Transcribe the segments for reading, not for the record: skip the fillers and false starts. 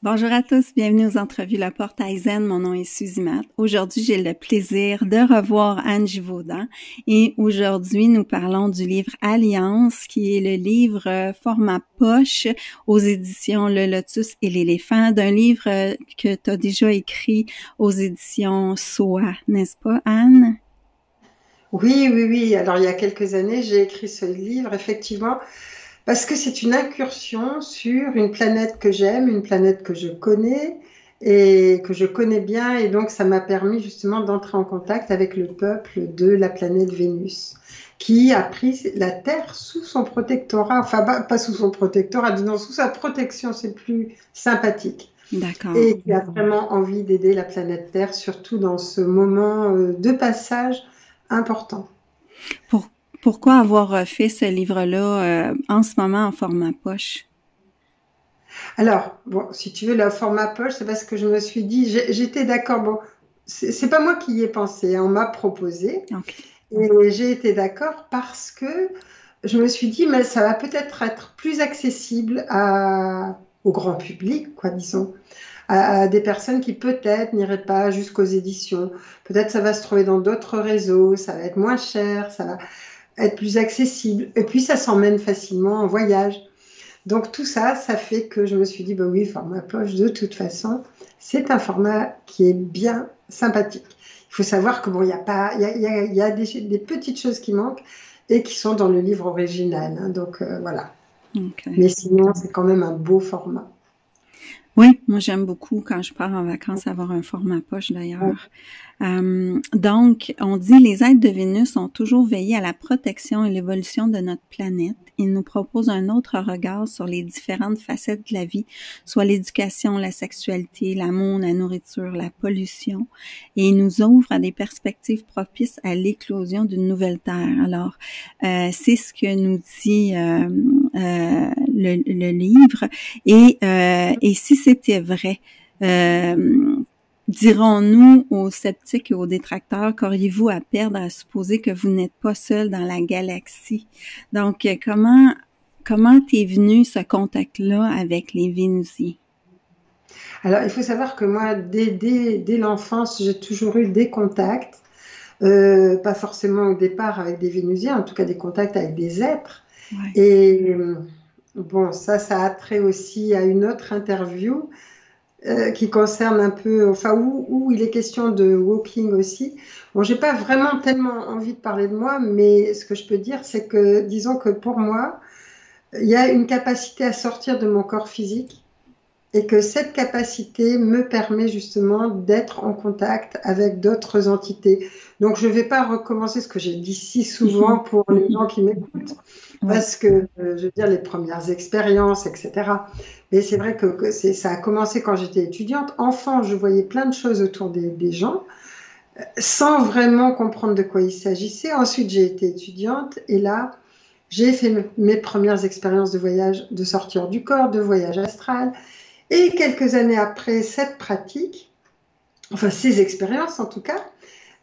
Bonjour à tous, bienvenue aux entrevues La Porte à Aizen. Mon nom est Suzy Matt. Aujourd'hui, j'ai le plaisir de revoir Anne Givaudan et aujourd'hui, nous parlons du livre Alliance, qui est le livre format poche aux éditions Le Lotus et l'Éléphant, d'un livre que tu as déjà écrit aux éditions SOA, n'est-ce pas, Anne? Oui, oui, oui. Alors, il y a quelques années, j'ai écrit ce livre, effectivement, parce que c'est une incursion sur une planète que j'aime, une planète que je connais et que je connais bien. Et donc, ça m'a permis justement d'entrer en contact avec le peuple de la planète Vénus, qui a pris la Terre sous son protectorat, enfin, pas sous son protectorat, disons sous sa protection, c'est plus sympathique. D'accord. Et qui a vraiment envie d'aider la planète Terre, surtout dans ce moment de passage important. Pour, Pourquoi avoir fait ce livre-là en ce moment en format poche? Alors, bon, si tu veux, le format poche, c'est parce que je me suis dit, j'étais d'accord, bon, c'est pas moi qui y ai pensé, hein, on m'a proposé, OK. et j'ai été d'accord parce que je me suis dit, mais ça va peut-être être plus accessible au grand public, quoi, disons, à des personnes qui peut-être n'iraient pas jusqu'aux éditions. Peut-être ça va se trouver dans d'autres réseaux, ça va être moins cher, ça va être plus accessible, et puis ça s'emmène facilement en voyage. Donc tout ça, ça fait que je me suis dit, bah oui, format poche, de toute façon, c'est un format qui est bien sympathique. Il faut savoir que bon, il y a pas, il y a des petites choses qui manquent et qui sont dans le livre original, hein. Donc voilà. OK. Mais sinon, c'est quand même un beau format. Oui, moi j'aime beaucoup quand je pars en vacances avoir un format poche d'ailleurs. Donc, on dit les êtres de Vénus ont toujours veillé à la protection et l'évolution de notre planète. Ils nous proposent un autre regard sur les différentes facettes de la vie, soit l'éducation, la sexualité, l'amour, la nourriture, la pollution, et ils nous ouvrent à des perspectives propices à l'éclosion d'une nouvelle Terre. Alors, c'est ce que nous dit le livre. Et si c'était vrai, dirons-nous aux sceptiques et aux détracteurs, qu'auriez-vous à perdre à supposer que vous n'êtes pas seul dans la galaxie? Donc, comment t'es venu ce contact-là avec les Vénusiens? Alors, il faut savoir que moi, dès l'enfance, j'ai toujours eu des contacts, pas forcément au départ avec des Vénusiens, en tout cas des contacts avec des êtres. Ouais. Et bon, ça a trait aussi à une autre interview qui concerne un peu, enfin, où il est question de walking aussi. Bon, j'ai pas vraiment tellement envie de parler de moi, mais ce que je peux dire, c'est que, disons que pour moi, il y a une capacité à sortir de mon corps physique et que cette capacité me permet justement d'être en contact avec d'autres entités. Donc, je ne vais pas recommencer ce que j'ai dit si souvent pour les gens qui m'écoutent, Oui. parce que, je veux dire, les premières expériences, etc. Mais c'est vrai que ça a commencé quand j'étais étudiante. Enfant, je voyais plein de choses autour des gens, sans vraiment comprendre de quoi il s'agissait. Ensuite, j'ai été étudiante, et là, j'ai fait mes premières expériences de voyage, de sortir du corps, de voyage astral. Et quelques années après cette pratique, enfin ces expériences en tout cas,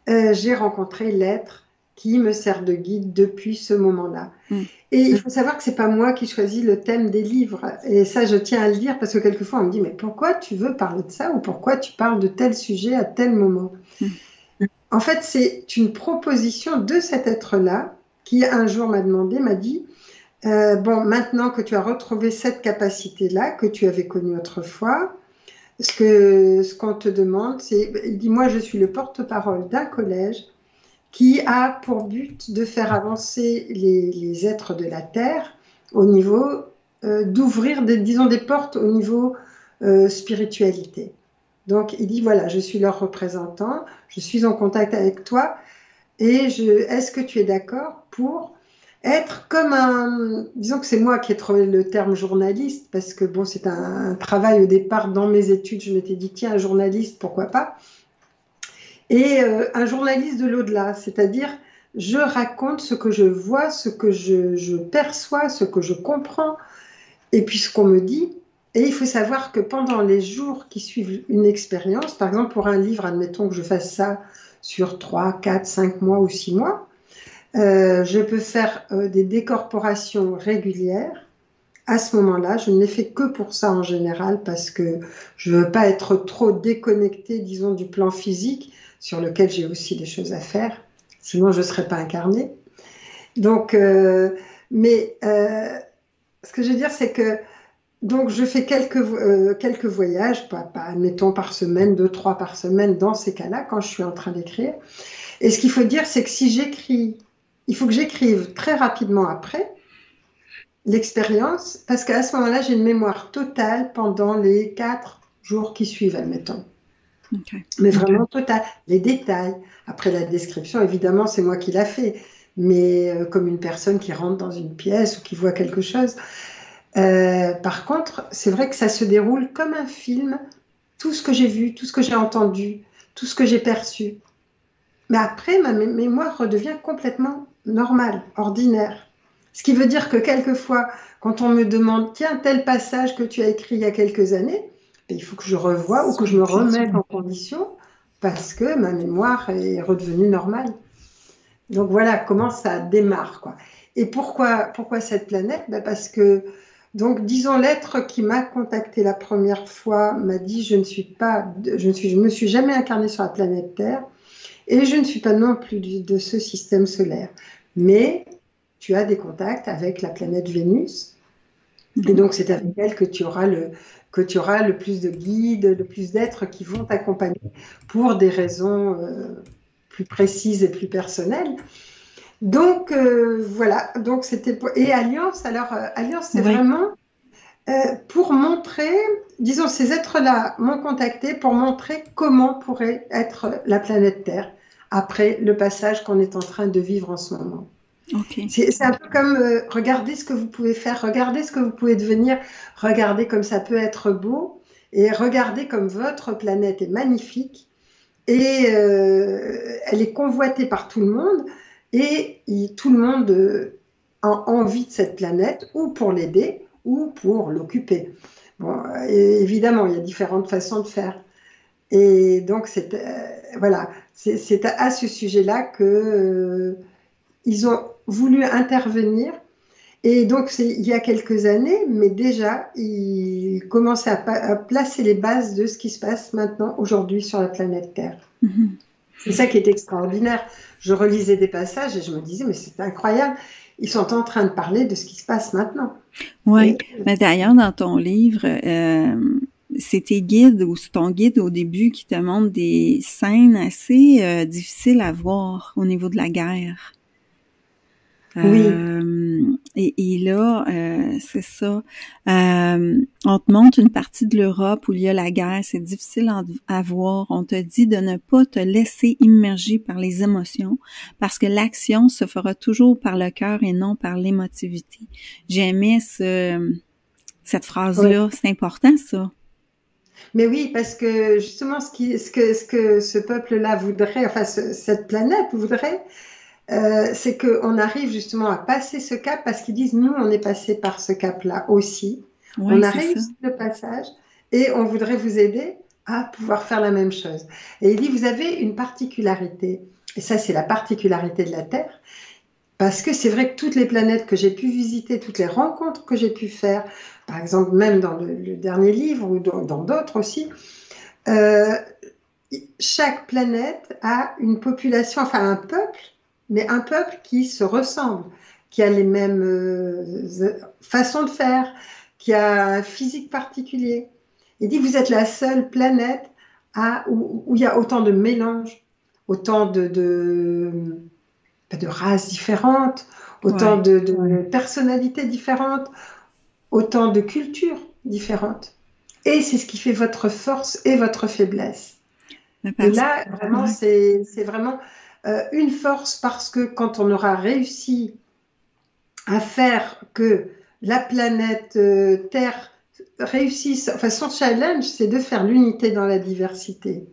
j'ai rencontré l'être qui me sert de guide depuis ce moment-là. Mm. Et il faut savoir que c'est pas moi qui choisis le thème des livres. Et ça, je tiens à le dire parce que quelquefois on me dit, mais pourquoi tu veux parler de ça ou pourquoi tu parles de tel sujet à tel moment? Mm. En fait, c'est une proposition de cet être-là qui un jour m'a demandé, m'a dit, bon, maintenant que tu as retrouvé cette capacité-là que tu avais connue autrefois, ce qu'on te demande, c'est, il dit, moi je suis le porte-parole d'un collège qui a pour but de faire avancer les êtres de la Terre au niveau d'ouvrir, disons, des portes au niveau spiritualité. Donc il dit, voilà, je suis leur représentant, je suis en contact avec toi, et est-ce que tu es d'accord pour être comme un... Disons que c'est moi qui ai trouvé le terme journaliste, parce que bon, c'est un travail au départ dans mes études, je m'étais dit, tiens, un journaliste, pourquoi pas? Et un journaliste de l'au-delà, c'est-à-dire, je raconte ce que je vois, ce que je perçois, ce que je comprends, et puis ce qu'on me dit. Et il faut savoir que pendant les jours qui suivent une expérience, par exemple pour un livre, admettons que je fasse ça sur 3, 4, 5 mois ou 6 mois, je peux faire des décorporations régulières à ce moment-là, je ne l'ai fait que pour ça en général, parce que je veux pas être trop déconnectée, disons, du plan physique, sur lequel j'ai aussi des choses à faire. Sinon, je ne serais pas incarnée. Donc, ce que je veux dire, c'est que donc je fais quelques voyages, admettons par semaine, deux, trois par semaine, dans ces cas-là, quand je suis en train d'écrire. Et ce qu'il faut dire, c'est que si j'écris, il faut que j'écrive très rapidement après l'expérience, parce qu'à ce moment-là, j'ai une mémoire totale pendant les 4 jours qui suivent, admettons. OK. Mais vraiment totale. Les détails. Après la description, évidemment, c'est moi qui l'a fait. Mais comme une personne qui rentre dans une pièce ou qui voit quelque chose. Par contre, c'est vrai que ça se déroule comme un film. Tout ce que j'ai vu, tout ce que j'ai entendu, tout ce que j'ai perçu. Mais après, ma mémoire redevient complètement normale, ordinaire. Ce qui veut dire que quelquefois, quand on me demande, tiens, tel passage que tu as écrit il y a quelques années, ben, il faut que je revoie ou que je me remette en condition parce que ma mémoire est redevenue normale. Donc voilà comment ça démarre, quoi. Et pourquoi cette planète? Ben parce que, donc, disons, l'être qui m'a contacté la première fois m'a dit, je ne me suis jamais incarnée sur la planète Terre. Et je ne suis pas non plus de ce système solaire. Mais tu as des contacts avec la planète Vénus. Et donc, c'est avec elle que tu auras le plus de guides, le plus d'êtres qui vont t'accompagner pour des raisons plus précises et plus personnelles. Donc, voilà. Donc, et Alliance, alors, Alliance, c'est vraiment pour montrer, disons, ces êtres-là m'ont contacté pour montrer comment pourrait être la planète Terre après le passage qu'on est en train de vivre en ce moment. OK. C'est un peu comme regardez ce que vous pouvez faire, regardez ce que vous pouvez devenir, regardez comme ça peut être beau et regardez comme votre planète est magnifique et elle est convoitée par tout le monde et tout le monde a envie de cette planète ou pour l'aider ou pour l'occuper. Bon, évidemment, il y a différentes façons de faire. Et donc, voilà, c'est à ce sujet-là que ils ont voulu intervenir. Et donc, c'est il y a quelques années, mais déjà, ils commençaient à placer les bases de ce qui se passe maintenant, aujourd'hui, sur la planète Terre. C'est ça qui est extraordinaire. Je relisais des passages et je me disais, mais c'est incroyable. Ils sont en train de parler de ce qui se passe maintenant. Oui, mais d'ailleurs, dans ton livre, c'est tes guides ou c'est ton guide au début qui te montre des scènes assez difficiles à voir au niveau de la guerre. Oui. Et là, c'est ça. On te montre une partie de l'Europe où il y a la guerre, c'est difficile à voir. On te dit de ne pas te laisser immerger par les émotions parce que l'action se fera toujours par le cœur et non par l'émotivité. J'aimais cette phrase-là. Oui. C'est important, ça. Mais oui, parce que justement, ce que ce peuple-là voudrait, enfin, cette planète voudrait, c'est qu'on arrive justement à passer ce cap parce qu'ils disent, nous, on est passé par ce cap-là aussi. Oui, on a réussi le passage et on voudrait vous aider à pouvoir faire la même chose. Et il dit, vous avez une particularité, et ça, c'est la particularité de la Terre, parce que c'est vrai que toutes les planètes que j'ai pu visiter, toutes les rencontres que j'ai pu faire, par exemple, même dans le dernier livre ou dans d'autres aussi, chaque planète a une population, enfin un peuple, mais un peuple qui se ressemble, qui a les mêmes façons de faire, qui a un physique particulier. Il dit, vous êtes la seule planète où il y a autant de mélanges, autant de races différentes, autant de personnalités différentes, autant de cultures différentes. Et c'est ce qui fait votre force et votre faiblesse. Et là, vraiment, c'est vraiment une force parce que quand on aura réussi à faire que la planète Terre réussisse, enfin son challenge, c'est de faire l'unité dans la diversité.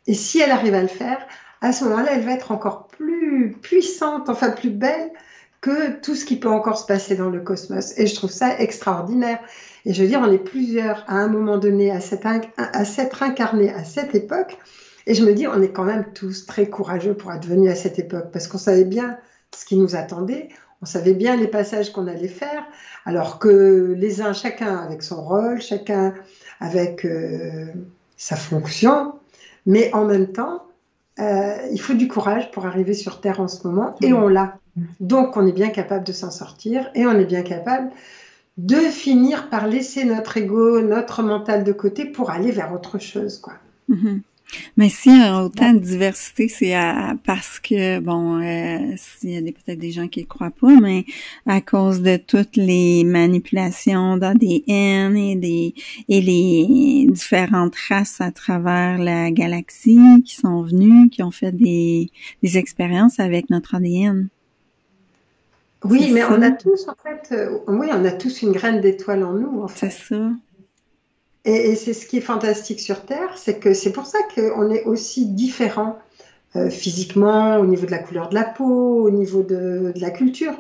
Et si elle arrive à le faire, à ce moment-là, elle va être encore plus puissante, enfin plus belle que tout ce qui peut encore se passer dans le cosmos. Et je trouve ça extraordinaire. Et je veux dire, on est plusieurs à un moment donné à s'être incarnés à cette époque. Et je me dis, on est quand même tous très courageux pour être venus à cette époque parce qu'on savait bien ce qui nous attendait. On savait bien les passages qu'on allait faire, alors que les uns, chacun avec son rôle, chacun avec sa fonction, mais en même temps, il faut du courage pour arriver sur Terre en ce moment, et Ouais. on l'a. Donc, on est bien capable de s'en sortir, et on est bien capable de finir par laisser notre ego, notre mental de côté pour aller vers autre chose, quoi. Mhm. Mais s'il y a autant de diversité, c'est parce que, bon, s'il y a peut-être des gens qui ne croient pas, mais à cause de toutes les manipulations d'ADN et les différentes races à travers la galaxie qui sont venues, qui ont fait des expériences avec notre ADN. C'est Oui, mais ça, on a tous, en fait, oui, on a tous une graine d'étoile en nous, en c'est fait. ça. Et c'est ce qui est fantastique sur Terre, c'est que c'est pour ça qu'on est aussi différents physiquement, au niveau de la couleur de la peau, au niveau de la culture,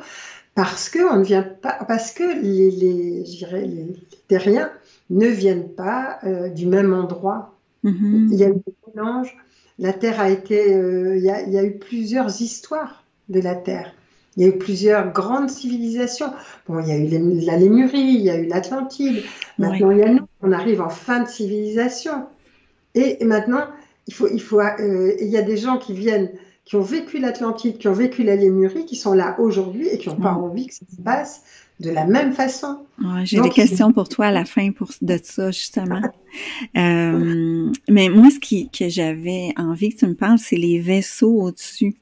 parce que on ne vient pas, parce que je dirais les terriens ne viennent pas du même endroit. Il Mhm. y a eu des mélanges. La Terre a été, il y a eu plusieurs histoires de la Terre. Il y a eu plusieurs grandes civilisations. Bon, il y a eu la Lémurie, il y a eu l'Atlantide. Oui. Maintenant, il y a nous. On arrive en fin de civilisation. Et maintenant, il y a des gens qui viennent, qui ont vécu l'Atlantide, qui ont vécu la Lémurie, qui sont là aujourd'hui et qui n'ont pas On- envie que ça se passe de la même façon. ouais, j'ai des Donc, questions pour toi à la fin de ça, justement. Mais moi, que j'avais envie que tu me parles, c'est les vaisseaux au-dessus.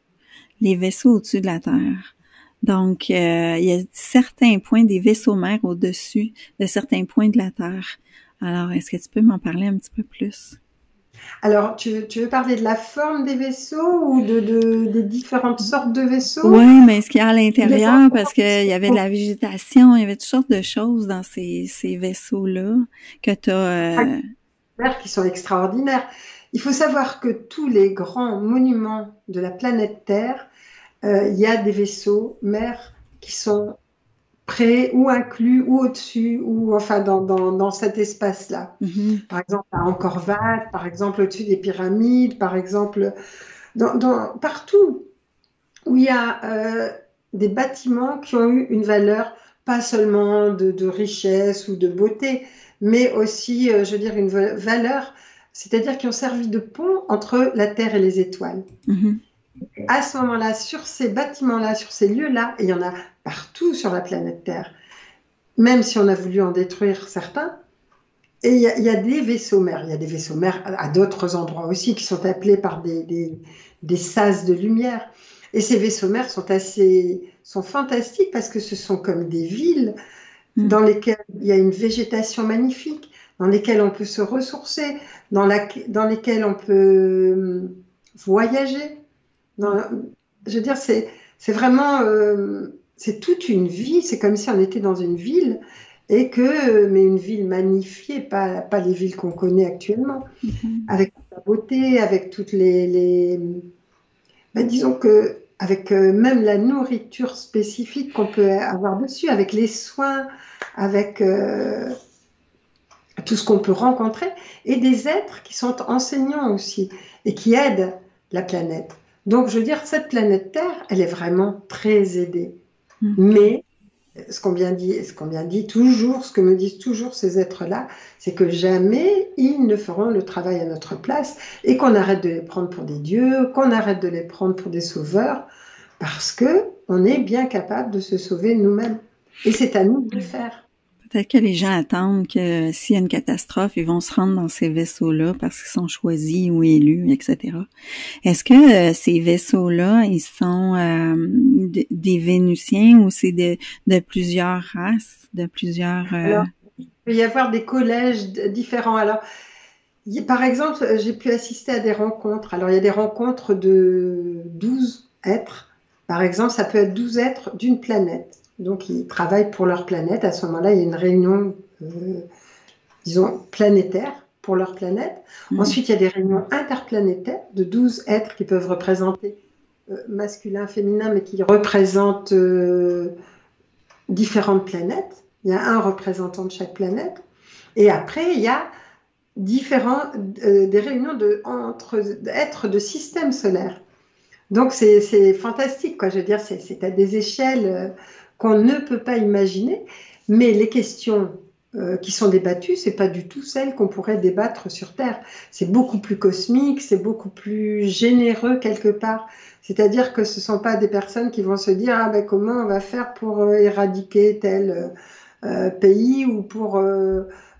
Les vaisseaux au-dessus de la Terre. Donc, il y a certains points des vaisseaux mères au-dessus de certains points de la Terre. Alors, est-ce que tu peux m'en parler un petit peu plus? alors, tu veux parler de la forme des vaisseaux ou des différentes sortes de vaisseaux? Oui, mais ce qu'il y a à Ou des l'intérieur, parce qu'il y avait de la végétation, il y avait toutes sortes de choses dans ces vaisseaux-là que tu as... extraordinaires qui sont extraordinaires. Il faut savoir que tous les grands monuments de la planète Terre, il y a des vaisseaux mères qui sont près ou inclus ou au-dessus ou enfin dans cet espace-là. Mhm, Par exemple à Angkor Wat, par exemple au-dessus des pyramides, par exemple partout où il y a des bâtiments qui ont eu une valeur pas seulement de richesse ou de beauté, mais aussi, je veux dire, une valeur, c'est-à-dire qui ont servi de pont entre la Terre et les étoiles. mhm. À ce moment-là, sur ces bâtiments-là, sur ces lieux-là, et il y en a partout sur la planète Terre, même si on a voulu en détruire certains, et il y a des vaisseaux mers. Il y a des vaisseaux mers à d'autres endroits aussi qui sont appelés par des sas de lumière. Et ces vaisseaux mers sont fantastiques parce que ce sont comme des villes Mhm. dans lesquelles il y a une végétation magnifique, dans lesquelles on peut se ressourcer, dans lesquelles on peut voyager. Ouais. Dans- je veux dire, c'est vraiment, c'est toute une vie. C'est comme si on était dans une ville mais une ville magnifiée, pas les villes qu'on connaît actuellement, Mhm. avec toute la beauté, avec toutes ben, disons que avec même la nourriture spécifique qu'on peut avoir dessus, avec les soins, avec tout ce qu'on peut rencontrer, et des êtres qui sont enseignants aussi et qui aident la planète. Donc, je veux dire, cette planète Terre, elle est vraiment très aidée. OK. Mais ce qu'on bien dit toujours, ce que me disent toujours ces êtres-là, c'est que jamais ils ne feront le travail à notre place et qu'on arrête de les prendre pour des dieux, qu'on arrête de les prendre pour des sauveurs, parce que on est bien capable de se sauver nous-mêmes. Et c'est à nous de le faire. Peut-être que les gens attendent que s'il y a une catastrophe, ils vont se rendre dans ces vaisseaux-là parce qu'ils sont choisis ou élus, etc. Est-ce que ces vaisseaux-là, ils sont des Vénusiens ou c'est de plusieurs races, de plusieurs... Alors, il peut y avoir des collèges différents. Alors, par exemple, j'ai pu assister à des rencontres. Alors, il y a des rencontres de 12 êtres. Par exemple, ça peut être 12 êtres d'une planète. Donc, ils travaillent pour leur planète. À ce moment-là, il y a une réunion, disons, planétaire pour leur planète. Mhm, Ensuite, il y a des réunions interplanétaires de 12 êtres qui peuvent représenter masculin, féminin, mais qui représentent différentes planètes. Il y a un représentant de chaque planète. Et après, il y a des réunions entre êtres de systèmes solaires. Donc c'est fantastique, quoi. Je veux dire, c'est à des échelles qu'on ne peut pas imaginer. Mais les questions qui sont débattues, c'est pas du tout celles qu'on pourrait débattre sur Terre. C'est beaucoup plus cosmique, c'est beaucoup plus généreux quelque part. C'est-à-dire que ce sont pas des personnes qui vont se dire ah ben comment on va faire pour éradiquer tel pays ou pour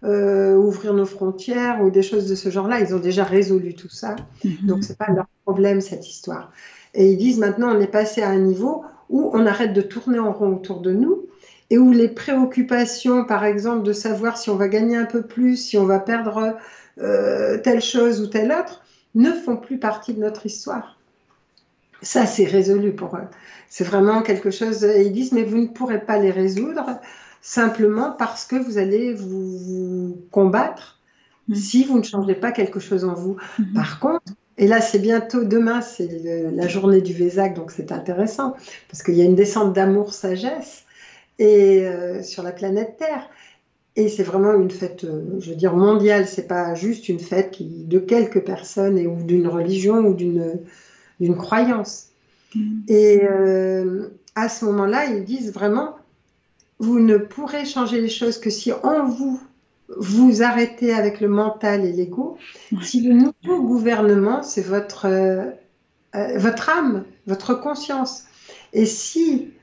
ouvrir nos frontières ou des choses de ce genre-là. Ils ont déjà résolu tout ça, donc c'est pas leur problème cette histoire. Et ils disent maintenant on est passé à un niveau où on arrête de tourner en rond autour de nous et où les préoccupations, par exemple, de savoir si on va gagner un peu plus, si on va perdre telle chose ou telle autre, ne font plus partie de notre histoire. Ça, c'est résolu pour eux. C'est vraiment quelque chose. Et ils disent, mais vous ne pourrez pas les résoudre simplement parce que vous allez vous combattre si vous ne changez pas quelque chose en vous. Par contre, et là, c'est bientôt, demain, c'est la journée du Vésac, donc c'est intéressant, parce qu'il y a une descente d'amour-sagesse sur la planète Terre. Et c'est vraiment une fête, je veux dire, mondiale. C'est pas juste une fête de quelques personnes ou d'une religion ou d'une croyance. Et à ce moment-là, ils disent vraiment, vous ne pourrez changer les choses que si en vous, vous arrêtez avec le mental et l'ego. Si le nouveau gouvernement, c'est votre âme, votre conscience. Et si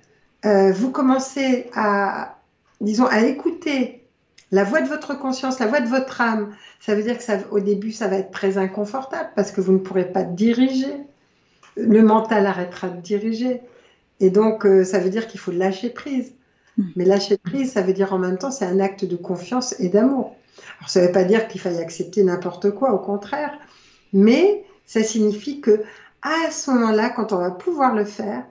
vous commencez à, disons, à écouter la voix de votre conscience, la voix de votre âme, ça veut dire que au début, ça va être très inconfortable parce que vous ne pourrez pas diriger. Le mental arrêtera de diriger. Et donc, ça veut dire qu'il faut lâcher prise. Mais lâcher prise, ça veut dire en même temps, c'est un acte de confiance et d'amour. Alors, ça ne veut pas dire qu'il faille accepter n'importe quoi, au contraire. Mais ça signifie que à ce moment-là, quand on va pouvoir le faire,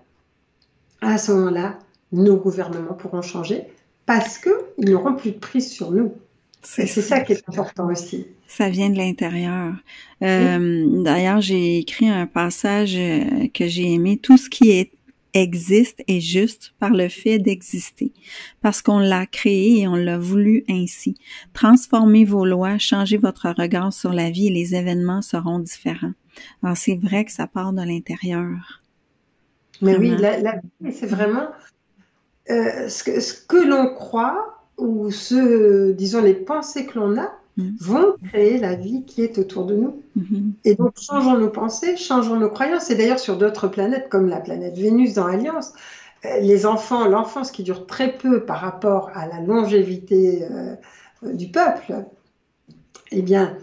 à ce moment-là, nos gouvernements pourront changer parce qu'ils n'auront plus de prise sur nous. C'est ça qui est important aussi. Ça vient de l'intérieur. D'ailleurs, j'ai écrit un passage que j'ai aimé. Tout ce qui existe est juste par le fait d'exister, parce qu'on l'a créé et on l'a voulu ainsi. Transformez vos lois, changez votre regard sur la vie et les événements seront différents. Alors, c'est vrai que ça part de l'intérieur. Mais vraiment. Oui, la vie, c'est vraiment ce que l'on croit ou disons, les pensées que l'on a vont créer la vie qui est autour de nous. Et donc, changeons nos pensées, changeons nos croyances. Et d'ailleurs, sur d'autres planètes, comme la planète Vénus dans Alliance, l'enfance qui dure très peu par rapport à la longévité du peuple, eh bien,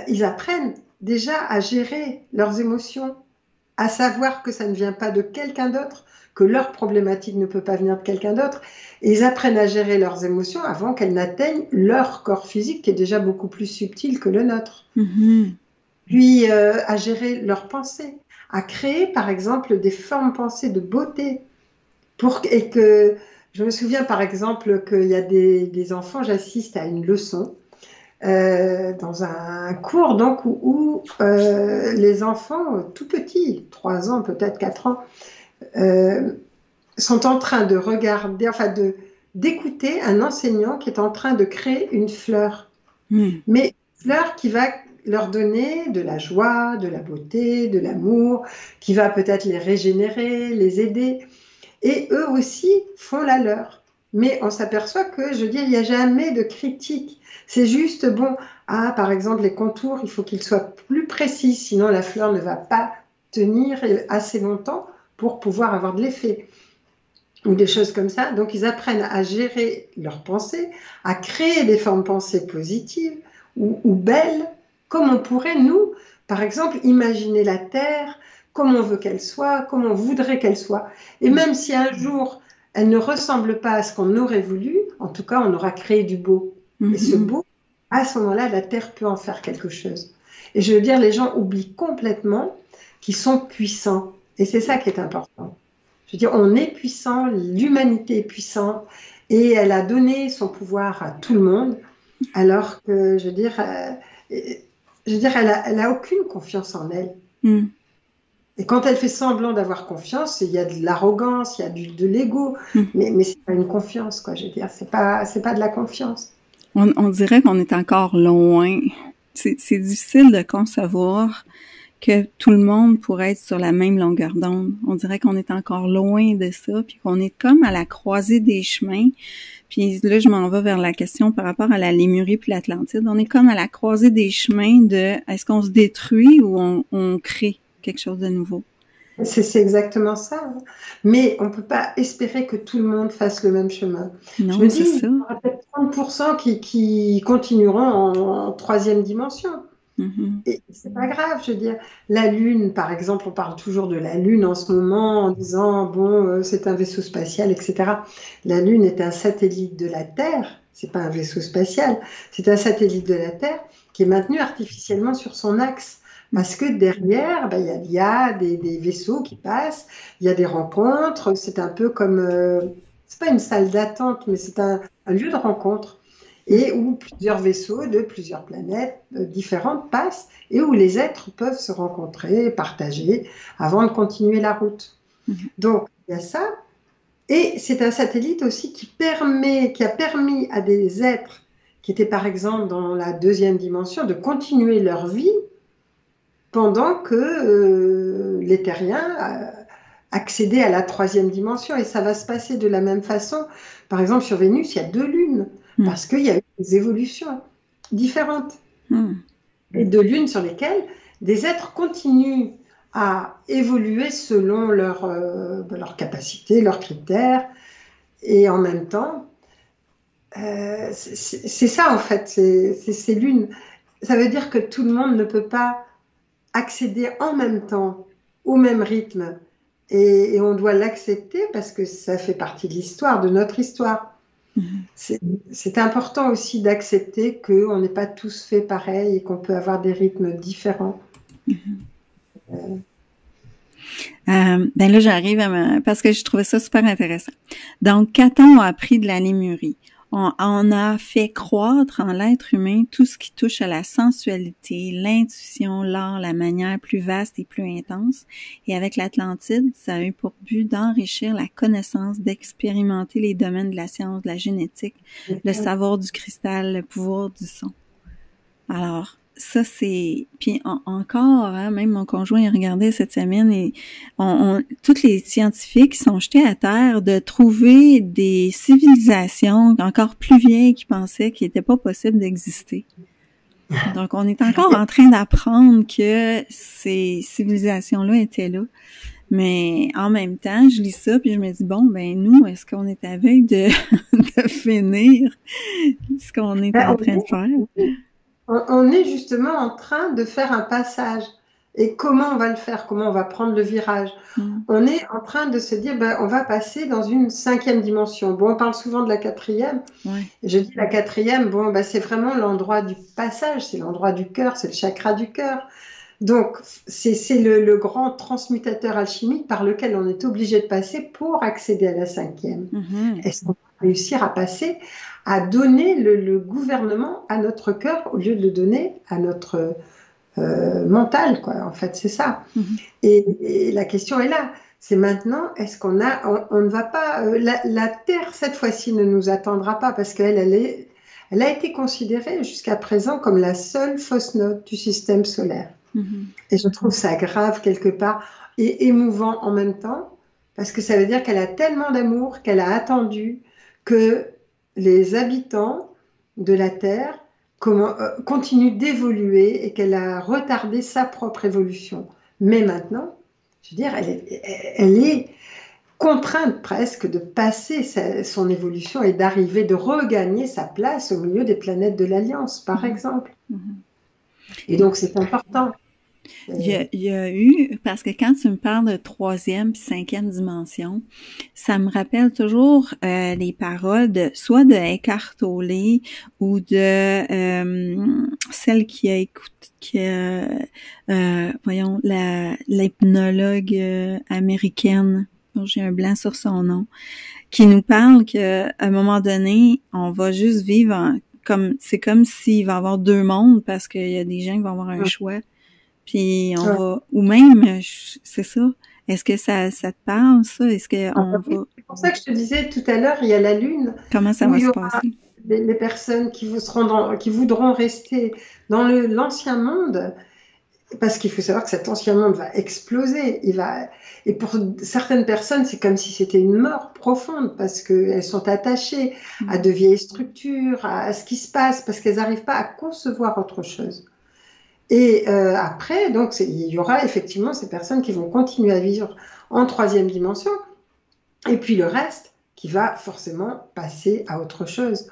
ils apprennent déjà à gérer leurs émotions, à savoir que ça ne vient pas de quelqu'un d'autre, que leur problématique ne peut pas venir de quelqu'un d'autre. Et ils apprennent à gérer leurs émotions avant qu'elles n'atteignent leur corps physique, qui est déjà beaucoup plus subtil que le nôtre. Puis à gérer leurs pensées, à créer par exemple des formes pensées de beauté. Et que je me souviens par exemple qu'il y a des enfants, j'assiste à une leçon dans un cours donc où les enfants tout petits, 3 ans, peut-être 4 ans, sont en train de regarder, enfin d'écouter un enseignant qui est en train de créer une fleur. Mais une fleur qui va leur donner de la joie, de la beauté, de l'amour, qui va peut-être les régénérer, les aider. Et eux aussi font la leur. Mais on s'aperçoit que, je veux dire, il n'y a jamais de critique. C'est juste, bon, par exemple, les contours, il faut qu'ils soient plus précis, sinon la fleur ne va pas tenir assez longtemps pour pouvoir avoir de l'effet. Ou des choses comme ça. Donc, ils apprennent à gérer leurs pensées, à créer des formes pensées positives ou belles, comme on pourrait, nous, par exemple, imaginer la Terre, comme on veut qu'elle soit, comme on voudrait qu'elle soit. Et même si un jour, elle ne ressemble pas à ce qu'on aurait voulu, en tout cas, on aura créé du beau. Et ce beau, à ce moment-là, la Terre peut en faire quelque chose. Et je veux dire, les gens oublient complètement qu'ils sont puissants. Et c'est ça qui est important. Je veux dire, on est puissant, l'humanité est puissante, et elle a donné son pouvoir à tout le monde, alors que, je veux dire, elle a aucune confiance en elle. Et quand elle fait semblant d'avoir confiance, il y a de l'arrogance, il y a de l'ego, mais c'est pas une confiance, quoi. Je veux dire, c'est pas de la confiance. On dirait qu'on est encore loin. C'est difficile de concevoir que tout le monde pourrait être sur la même longueur d'onde. On dirait qu'on est encore loin de ça, puis qu'on est comme à la croisée des chemins. Puis là, je m'en vais vers la question par rapport à la Lémurie puis l'Atlantide. On est comme à la croisée des chemins de est-ce qu'on se détruit ou on crée quelque chose de nouveau? C'est exactement ça, hein. Mais on ne peut pas espérer que tout le monde fasse le même chemin. Je me Non, dis, c'est il ça. y aura peut-être 30% qui continueront en troisième dimension. Mhm. Et c'est pas grave, je veux dire. La Lune, par exemple, on parle toujours de la Lune en ce moment en disant, bon, c'est un vaisseau spatial, etc. La Lune est un satellite de la Terre, c'est pas un vaisseau spatial, c'est un satellite de la Terre qui est maintenu artificiellement sur son axe. Parce que derrière, ben, il y a des vaisseaux qui passent, il y a des rencontres, c'est un peu comme, c'est pas une salle d'attente, mais c'est un lieu de rencontre et où plusieurs vaisseaux de plusieurs planètes différentes passent et où les êtres peuvent se rencontrer, partager avant de continuer la route. Mhm. Donc, il y a ça. Et c'est un satellite aussi qui a permis à des êtres qui étaient par exemple dans la deuxième dimension de continuer leur vie pendant que les terriens accédaient à la troisième dimension. Et ça va se passer de la même façon. Par exemple, sur Vénus, il y a 2 lunes, parce qu'il y a eu des évolutions différentes. Et 2 lunes sur lesquelles des êtres continuent à évoluer selon leur capacité, leurs critères. Et en même temps, c'est ça en fait, ces lunes. Ça veut dire que tout le monde ne peut pas accéder en même temps au même rythme et on doit l'accepter parce que ça fait partie de l'histoire, de notre histoire. C'est important aussi d'accepter qu'on n'est pas tous faits pareil et qu'on peut avoir des rythmes différents. Ben là, j'arrive parce que je trouvais ça super intéressant. Donc, qu'a-t-on appris de la Lémurie? On a fait croître en l'être humain tout ce qui touche à la sensualité, l'intuition, l'art, la manière plus vaste et plus intense. Et avec l'Atlantide, ça a eu pour but d'enrichir la connaissance, d'expérimenter les domaines de la science, de la génétique, le savoir du cristal, le pouvoir du son. Alors, ça c'est... Puis encore, hein, même mon conjoint il regardait cette semaine et tous les scientifiques sont jetés à terre de trouver des civilisations encore plus vieilles qui pensaient qu'il n'était pas possible d'exister. Donc, on est encore en train d'apprendre que ces civilisations-là étaient là. Mais en même temps, je lis ça puis je me dis, bon, ben nous, est-ce qu'on est aveugle de finir ce qu'on est en train de faire? On est justement en train de faire un passage. Et comment on va le faire? Comment on va prendre le virage? On est en train de se dire, ben, on va passer dans une 5e dimension. Bon, on parle souvent de la 4e. Ouais. Je dis la 4e, bon, ben, c'est vraiment l'endroit du passage, c'est l'endroit du cœur, c'est le chakra du cœur. Donc, c'est le grand transmutateur alchimique par lequel on est obligé de passer pour accéder à la 5e. Est-ce qu'on va réussir à passer, à donner le gouvernement à notre cœur au lieu de le donner à notre mental, quoi. En fait, c'est ça. Et la question est là. C'est maintenant, est-ce qu'on ne va pas, la Terre cette fois-ci ne nous attendra pas parce qu'elle a été considérée jusqu'à présent comme la seule fausse note du système solaire. Et je trouve ça grave quelque part et émouvant en même temps parce que ça veut dire qu'elle a tellement d'amour qu'elle a attendu que les habitants de la Terre continuent d'évoluer et qu'elle a retardé sa propre évolution. Mais maintenant, je veux dire, elle est contrainte presque de passer son évolution et d'arriver, de regagner sa place au milieu des planètes de l'Alliance, par exemple. Et donc, c'est important. Il y a eu, parce que quand tu me parles de 3e puis 5e dimension, ça me rappelle toujours les paroles soit de Eckhart Tolle ou de celle qui a écouté, voyons, l'hypnologue américaine, dont j'ai un blanc sur son nom, qui nous parle qu'à un moment donné, on va juste vivre c'est comme s'il va y avoir 2 mondes parce qu'il y a des gens qui vont avoir un choix. Puis on va, ou même, c'est ça. Est-ce que ça te parle, ça? Est-ce que on va... C'est pour ça que je te disais tout à l'heure, il y a la Lune. Comment ça va se passer? Les personnes qui voudront rester dans l'ancien monde, parce qu'il faut savoir que cet ancien monde va exploser. Et pour certaines personnes, c'est comme si c'était une mort profonde parce qu'elles sont attachées à de vieilles structures, à ce qui se passe, parce qu'elles n'arrivent pas à concevoir autre chose. Et après, donc, il y aura effectivement ces personnes qui vont continuer à vivre en troisième dimension, et puis le reste qui va forcément passer à autre chose.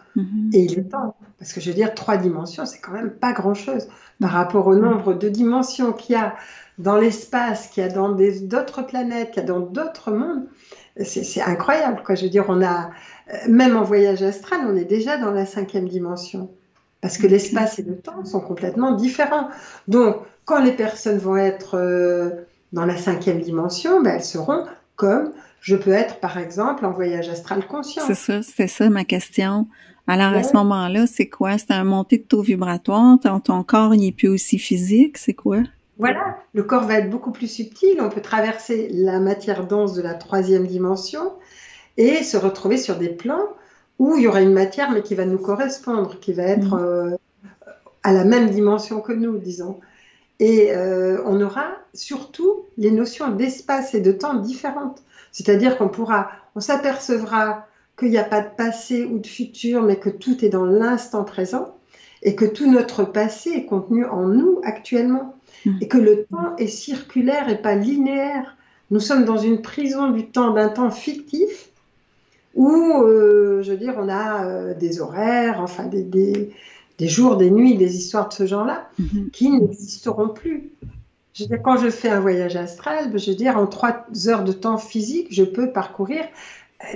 Et il est temps, parce que je veux dire, 3 dimensions, c'est quand même pas grand-chose par rapport au nombre de dimensions qu'il y a dans l'espace, qu'il y a dans d'autres planètes, qu'il y a dans d'autres mondes. C'est incroyable, quoi. Je veux dire, même en voyage astral, on est déjà dans la 5e dimension. Parce que l'espace et le temps sont complètement différents. Donc, quand les personnes vont être dans la 5e dimension, ben, elles seront comme je peux être, par exemple, en voyage astral conscient. C'est ça ma question. Alors, à ce moment-là, c'est quoi? C'est un montée de taux vibratoire? Ton corps, il est plus aussi physique? C'est quoi? Voilà, le corps va être beaucoup plus subtil. On peut traverser la matière dense de la 3e dimension et se retrouver sur des plans où il y aura une matière, mais qui va nous correspondre, qui va être à la même dimension que nous, disons. Et on aura surtout les notions d'espace et de temps différentes. C'est-à-dire on s'apercevra qu'il n'y a pas de passé ou de futur, mais que tout est dans l'instant présent et que tout notre passé est contenu en nous actuellement et que le temps est circulaire et pas linéaire. Nous sommes dans une prison du temps, d'un temps fictif où, je veux dire, on a des horaires, enfin des jours, des nuits, des histoires de ce genre-là qui n'existeront plus. Je veux dire, quand je fais un voyage astral, je veux dire, en 3 heures de temps physique, je peux parcourir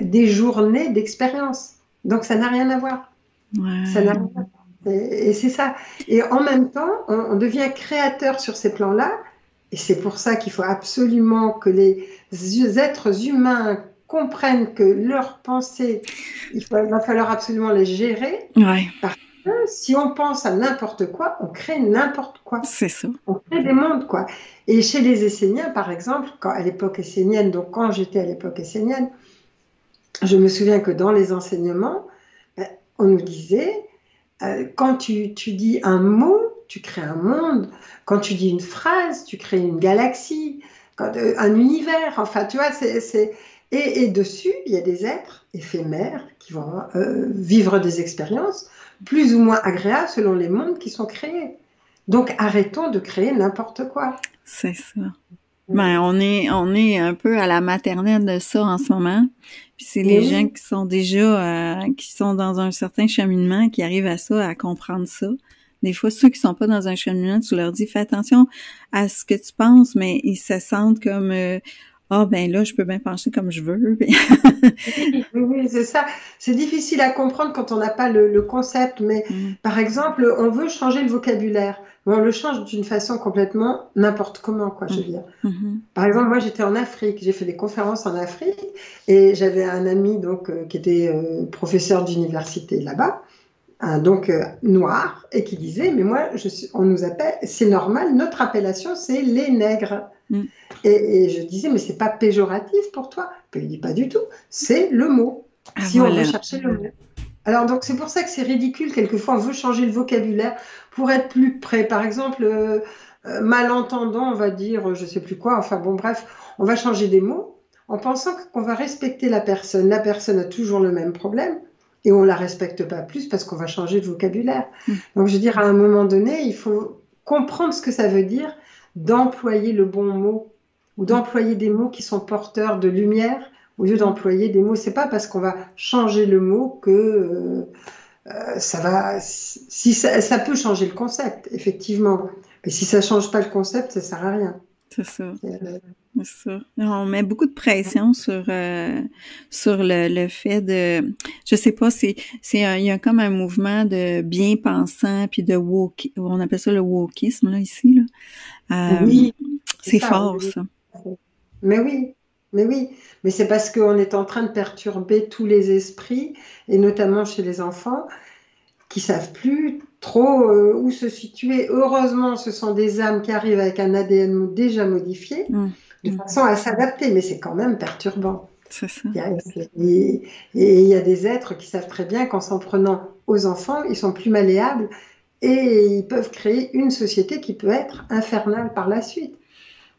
des journées d'expérience. Donc, ça n'a rien à voir. Ouais. Ça n'a rien à voir. Et c'est ça. Et en même temps, on devient créateur sur ces plans-là. Et c'est pour ça qu'il faut absolument que les êtres humains comprennent que leurs pensées, va falloir absolument les gérer. Ouais. Parce que si on pense à n'importe quoi, on crée n'importe quoi. C'est ça. On crée des mondes, quoi. Et chez les Esséniens, par exemple, à l'époque essénienne, donc quand j'étais à l'époque essénienne, je me souviens que dans les enseignements, on nous disait, quand tu dis un mot, tu crées un monde. Quand tu dis une phrase, tu crées une galaxie, un univers. Enfin, tu vois, Et dessus, il y a des êtres éphémères qui vont vivre des expériences plus ou moins agréables selon les mondes qui sont créés. Donc, arrêtons de créer n'importe quoi. C'est ça. Ben, on est un peu à la maternelle de ça en ce moment. Puis c'est les gens qui sont déjà, qui sont dans un certain cheminement, qui arrivent à ça, à comprendre ça. Des fois, ceux qui sont pas dans un cheminement, tu leur dis, fais attention à ce que tu penses, mais ils se sentent comme, ben là, je peux bien penser comme je veux. Oui, c'est ça. C'est difficile à comprendre quand on n'a pas le concept, mais par exemple, on veut changer le vocabulaire, mais on le change d'une façon complètement n'importe comment, quoi, je veux dire. Par exemple, moi, j'étais en Afrique, j'ai fait des conférences en Afrique, et j'avais un ami donc qui était professeur d'université là-bas, donc noir, et qui disait, mais moi, on nous appelle, c'est normal, notre appellation, c'est les nègres. Et je disais, mais c'est pas péjoratif pour toi? Puis il dit, pas du tout, c'est le mot, si on veut chercher le mot. Alors donc c'est pour ça que c'est ridicule, quelquefois on veut changer le vocabulaire pour être plus près. Par exemple, malentendant, on va dire, je sais plus quoi, enfin bon bref, on va changer des mots en pensant qu'on va respecter la personne. La personne a toujours le même problème et on la respecte pas plus parce qu'on va changer de vocabulaire. Donc je veux dire, à un moment donné, il faut comprendre ce que ça veut dire d'employer le bon mot ou d'employer des mots qui sont porteurs de lumière au lieu d'employer des mots. C'est pas parce qu'on va changer le mot que ça va. Si ça peut changer le concept, effectivement, mais si ça change pas le concept, ça sert à rien. C'est ça. C'est ça. On met beaucoup de pression sur le fait de, je sais pas, il y a comme un mouvement de bien-pensant puis de woke, on appelle ça le wokisme là ici là. Oui, c'est fort ça. Mais oui. Mais c'est parce qu'on est en train de perturber tous les esprits, et notamment chez les enfants, qui savent plus trop où se situer. Heureusement, ce sont des âmes qui arrivent avec un ADN déjà modifié, de façon à s'adapter, mais c'est quand même perturbant. C'est ça. Et il y a des êtres qui savent très bien qu'en s'en prenant aux enfants, ils sont plus malléables et ils peuvent créer une société qui peut être infernale par la suite,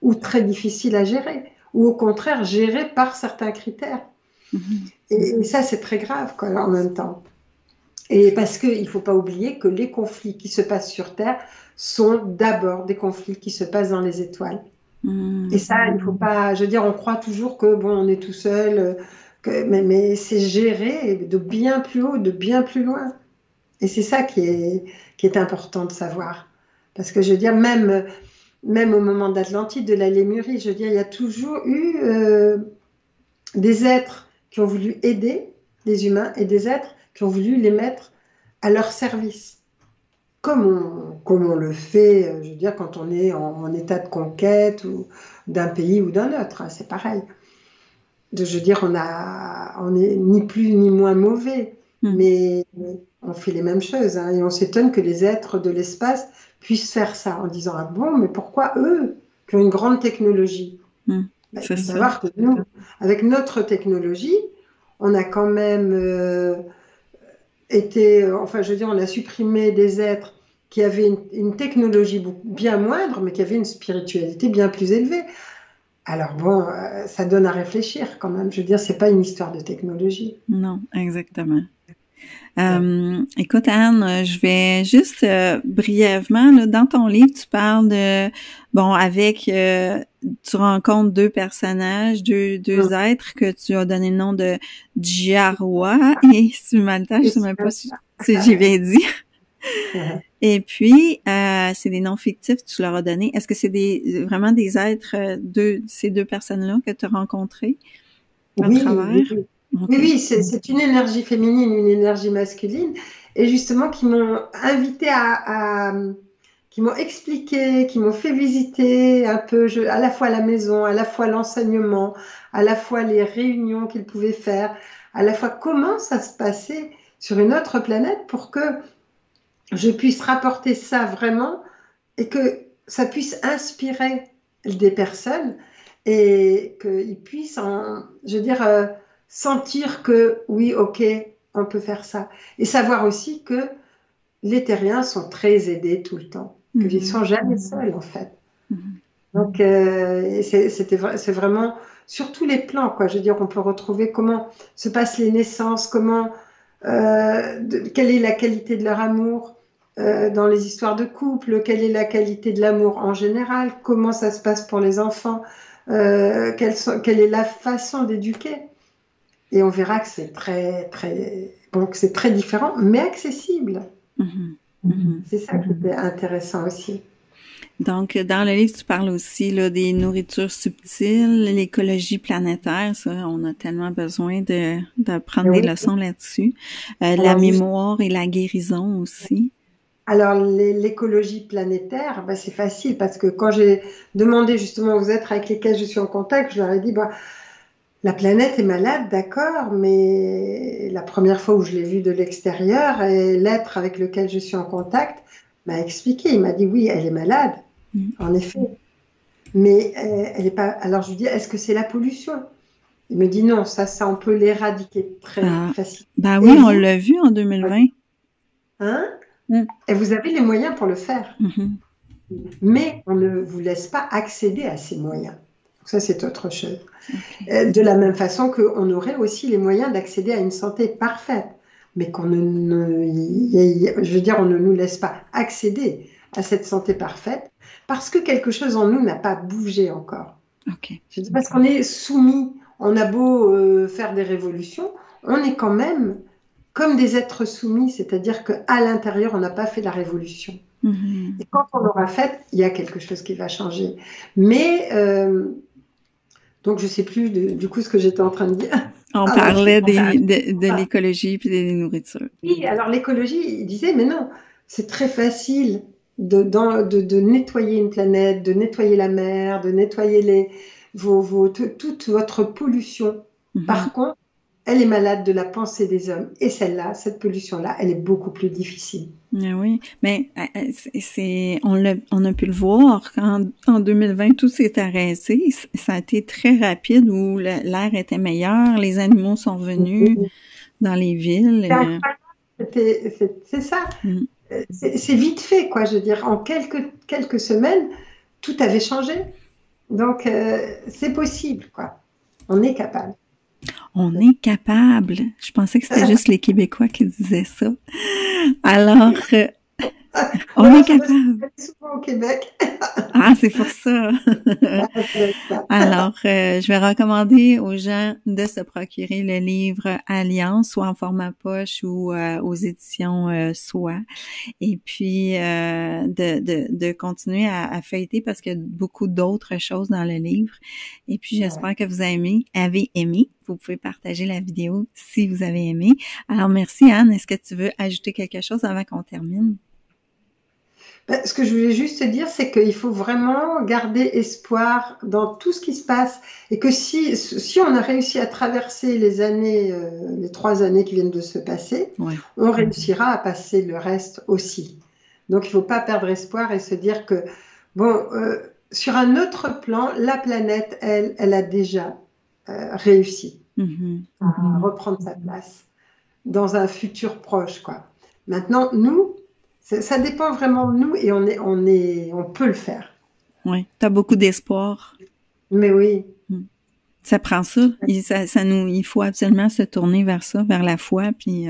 ou très difficile à gérer, ou au contraire gérée par certains critères. Et ça, c'est très grave quoi, en même temps. Et parce qu'il ne faut pas oublier que les conflits qui se passent sur Terre sont d'abord des conflits qui se passent dans les étoiles. Et ça, il ne faut pas. Je veux dire, on croit toujours que bon, on est tout seul, mais c'est géré de bien plus haut, de bien plus loin. Et c'est ça qui est important de savoir. Parce que je veux dire, même au moment d'Atlantide, de la Lémurie, je veux dire, il y a toujours eu des êtres qui ont voulu aider les humains et des êtres qui ont voulu les mettre à leur service. Comme on le fait, je veux dire, quand on est en état de conquête ou d'un pays ou d'un autre, hein, c'est pareil. Je veux dire, on est ni plus ni moins mauvais, mais on fait les mêmes choses, hein, et on s'étonne que les êtres de l'espace puissent faire ça en disant ah bon, mais pourquoi eux qui ont une grande technologie? Il faut savoir que nous, avec notre technologie, on a quand même enfin, je veux dire, on a supprimé des êtres qui avaient une technologie bien moindre, mais qui avaient une spiritualité bien plus élevée. Alors bon, ça donne à réfléchir quand même. Je veux dire, c'est pas une histoire de technologie. Non, exactement. Écoute, Anne, je vais juste brièvement, là, dans ton livre, tu parles de, bon, tu rencontres deux personnages, deux êtres que tu as donné le nom de Djiarwa et Sumalta, je sais même pas si j'ai bien dit. Et puis, c'est des noms fictifs que tu leur as donnés. Est-ce que c'est vraiment des êtres ces deux personnes-là que tu as rencontrées à travers? Oui. Okay. Oui, c'est une énergie féminine, une énergie masculine, et justement qui m'ont invité qui m'ont expliqué, qui m'ont fait visiter un peu, à la fois la maison, à la fois l'enseignement, à la fois les réunions qu'ils pouvaient faire, à la fois comment ça se passait sur une autre planète pour que je puisse rapporter ça vraiment et que ça puisse inspirer des personnes et qu'ils puissent, je veux dire, sentir que oui, ok, on peut faire ça. Et savoir aussi que les terriens sont très aidés tout le temps, qu'ils ne sont jamais seuls en fait. Donc c'est vraiment sur tous les plans, quoi. Je veux dire, on peut retrouver comment se passent les naissances, quelle est la qualité de leur amour dans les histoires de couple, quelle est la qualité de l'amour en général, comment ça se passe pour les enfants, quelle est la façon d'éduquer. Et on verra que c'est c'est très différent, mais accessible. C'est ça qui était intéressant aussi. Donc, dans le livre, tu parles aussi là, des nourritures subtiles, l'écologie planétaire. Ça, on a tellement besoin d'apprendre des leçons là-dessus. La mémoire et la guérison aussi. Alors, l'écologie planétaire, ben, c'est facile parce que quand j'ai demandé justement aux êtres avec lesquels je suis en contact, je leur ai dit, bah, la planète est malade, d'accord, mais la première fois où je l'ai vue de l'extérieur, et l'être avec lequel je suis en contact m'a expliqué. Il m'a dit, oui, elle est malade, en effet. Mais elle est pas. Alors je lui dis, est-ce que c'est la pollution? Il me dit non, ça on peut l'éradiquer très facilement. Ben oui, on l'a vu en 2020. Hein? Et vous avez les moyens pour le faire. Mais on ne vous laisse pas accéder à ces moyens. Ça, c'est autre chose. De la même façon qu'on aurait aussi les moyens d'accéder à une santé parfaite, mais je veux dire, on ne nous laisse pas accéder à cette santé parfaite parce que quelque chose en nous n'a pas bougé encore. Je dis parce qu'on est soumis, on a beau faire des révolutions, on est quand même comme des êtres soumis, c'est-à-dire qu'à l'intérieur, on n'a pas fait la révolution. Et quand on l'aura faite, il y a quelque chose qui va changer. Mais donc, je ne sais plus du coup ce que j'étais en train de dire. On parlait de l'écologie puis des nourritures. Oui, alors l'écologie, il disait, mais non, c'est très facile de nettoyer une planète, de nettoyer la mer, de nettoyer toute votre pollution. Par contre, elle est malade de la pensée des hommes. Et celle-là, cette pollution-là, elle est beaucoup plus difficile. Oui, mais on a pu le voir quand en 2020 tout s'est arrêté. Ça a été très rapide où l'air était meilleur, les animaux sont venus dans les villes. C'est ça. c'est vite fait, quoi. Je veux dire, en quelques semaines, tout avait changé. Donc, c'est possible, quoi. On est capable. On est capable. Je pensais que c'était juste les Québécois qui disaient ça. Alors, Ou on est alors, c'est parce que capable. je suis souvent au Québec. Ah, c'est pour ça. Ah, ça doit être ça. Alors, je vais recommander aux gens de se procurer le livre Alliance, soit en format poche ou aux éditions Soi. Et puis, de continuer à feuilleter parce qu'il y a beaucoup d'autres choses dans le livre. Et puis, Ouais. j'espère que vous avez aimé. Vous pouvez partager la vidéo si vous avez aimé. Alors, merci Anne. Est-ce que tu veux ajouter quelque chose avant qu'on termine? Ben, ce que je voulais juste te dire, c'est qu'il faut vraiment garder espoir dans tout ce qui se passe et que si on a réussi à traverser les années, les 3 années qui viennent de se passer, Ouais. on réussira à passer le reste aussi. Donc il ne faut pas perdre espoir et se dire que, bon, sur un autre plan, la planète, elle a déjà réussi Mhm. à reprendre sa place dans un futur proche, quoi. Maintenant, nous, ça dépend vraiment de nous et on peut le faire. Ouais. T'as beaucoup d'espoir. Mais oui, Mm. Ça prend ça. Il faut absolument se tourner vers ça, vers la foi, puis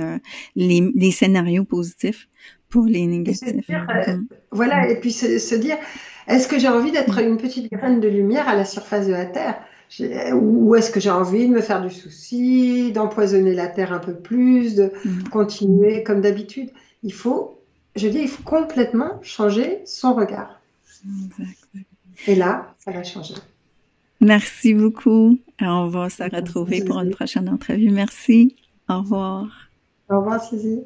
les scénarios positifs pour les et se négatifs. dire, Mm. voilà, et puis se dire, est-ce que j'ai envie d'être une petite graine de lumière à la surface de la Terre? Ou est-ce que j'ai envie de me faire du souci, d'empoisonner la Terre un peu plus, de Mm. continuer comme d'habitude? Il faut, je dis, il faut complètement changer son regard. Exact. Et là, ça va changer. Merci beaucoup. On va se retrouver pour une prochaine entrevue. Merci. Au revoir. Au revoir, Suzy.